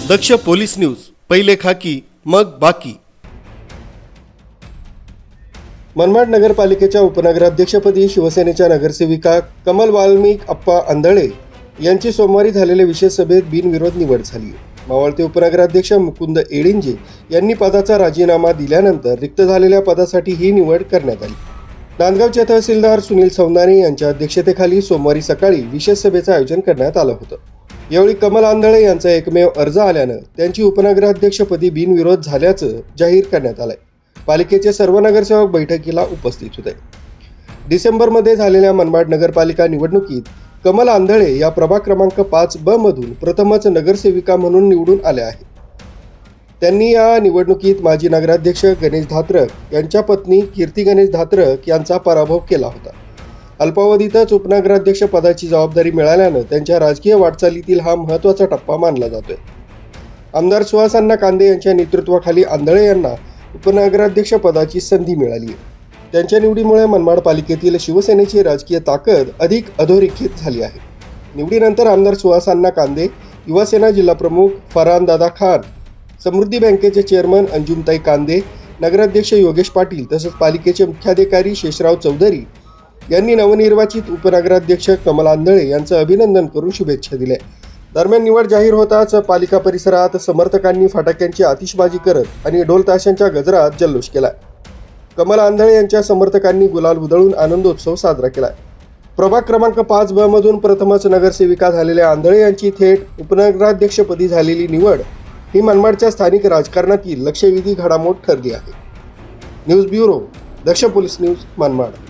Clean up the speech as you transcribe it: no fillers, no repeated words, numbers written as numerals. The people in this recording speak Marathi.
दक्ष पोलीस न्यूज, पहिले खाकी मग बाकी। मनमाड नगरपालिकेच्या उपनगराध्यक्षपदी शिवसेनेच्या नगरसेविका कमल वाल्मिक अप्पा आंधळे यांची सोमवारी झालेल्या विशेष सभेत बिनविरोध निवड झाली। मावळते उपनगराध्यक्ष मुकुंद एडिंजे यांनी पदाचा राजीनामा दिल्यानंतर रिक्त झालेल्या पदासाठी ही निवड करण्यात आली। नांदगावचे तहसीलदार सुनील सौंदाने यांच्या अध्यक्षतेखाली सोमवारी सकाळी विशेष सभेचं आयोजन करण्यात आलं होतं। यावेळी कमल आंधळे यांचा एकमेव अर्ज आल्यानं त्यांची उपनगराध्यक्षपदी बिनविरोध झाल्याचं जाहीर करण्यात आलंय। पालिकेचे सर्व नगरसेवक बैठकीला उपस्थित होते। डिसेंबरमध्ये झालेल्या मनमाड नगरपालिका निवडणुकीत कमल आंधळे या प्रभाग क्रमांक 5B मधून प्रथमच नगरसेविका म्हणून निवडून आल्या आहेत। त्यांनी या निवडणुकीत माजी नगराध्यक्ष गणेश धात्रक यांच्या पत्नी कीर्ती गणेश धात्रक यांचा पराभव केला होता। अल्पावधीतच उपनगराध्यक्ष पदाची जबाबदारी मिळाल्यानं त्यांच्या राजकीय वाटचालीतील हा महत्त्वाचा टप्पा मानला जातोय। आमदार सुहास अण्णा कांदे यांच्या नेतृत्वाखाली आंधळे यांना उपनगराध्यक्ष पदाची संधी मिळाली आहे। त्यांच्या निवडीमुळे मनमाड पालिकेतील शिवसेनेची राजकीय ताकद अधिक अधोरेखित झाली आहे। निवडीनंतर आमदार सुहास अण्णा कांदे, युवासेना जिल्हाप्रमुख फरहान दादा खान, समृद्धी बँकेचे चेअरमन अंजुमताई कांदे, नगराध्यक्ष योगेश पाटील तसंच पालिकेचे मुख्याधिकारी शेषराव चौधरी यांनी नवनिर्वाचित उपनगराध्यक्ष कमल आंधळे यांचं अभिनंदन करून शुभेच्छा दिल्या। दरम्यान निवड जाहीर होताच पालिका परिसरात समर्थकांनी फटाक्यांची आतिषबाजी करत आणि ढोल ताशांच्या गजरात जल्लोष केला। कमल आंधळे यांच्या समर्थकांनी गुलाल उधळून आनंदोत्सव साजरा केला। प्रभाग क्रमांक 5B मधून प्रथमच नगरसेविका झालेल्या आंधळे यांची थेट उपनगराध्यक्षपदी झालेली निवड ही मनमाडच्या स्थानिक राजकारणातील लक्षवेधी घडामोड ठरली आहे। न्यूज ब्युरो, दक्ष पोलीस न्यूज, मनमाड।